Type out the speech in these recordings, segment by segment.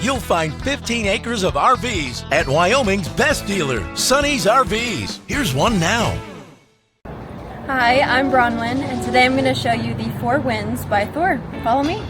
you'll find 15 acres of RVs at Wyoming's best dealer, Sonny's RVs. Here's one now. Hi, I'm Bronwyn, and today I'm going to show you the 4 Winds by Thor. Follow me.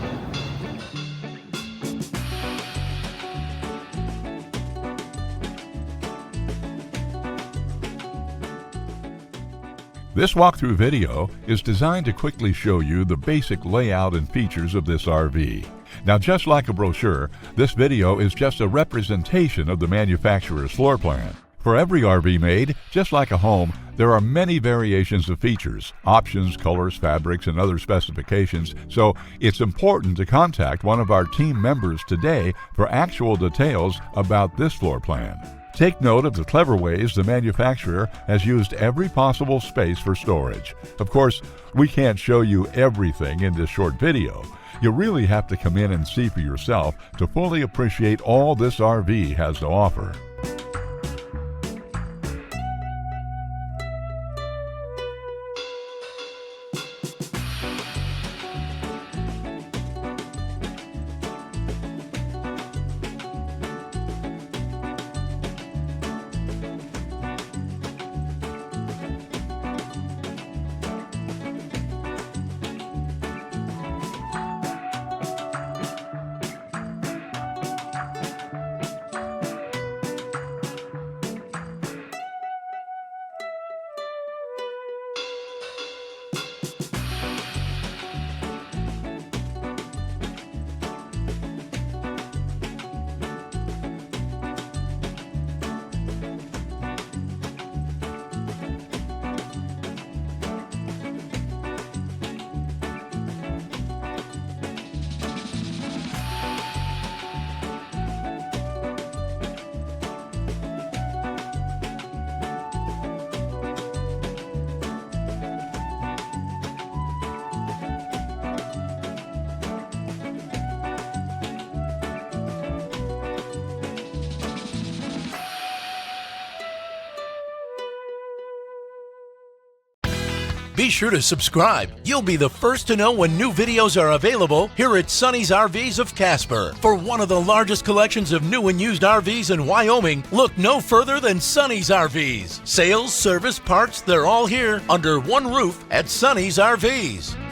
This walkthrough video is designed to quickly show you the basic layout and features of this RV. Now, just like a brochure, this video is just a representation of the manufacturer's floor plan. For every RV made, just like a home, there are many variations of features, options, colors, fabrics, and other specifications, so it's important to contact one of our team members today for actual details about this floor plan. Take note of the clever ways the manufacturer has used every possible space for storage. Of course, we can't show you everything in this short video. You really have to come in and see for yourself to fully appreciate all this RV has to offer. Be sure to subscribe. You'll be the first to know when new videos are available here at Sonny's RVs of Casper. For one of the largest collections of new and used RVs in Wyoming, look no further than Sonny's RVs. Sales, service, parts, they're all here under one roof at Sonny's RVs.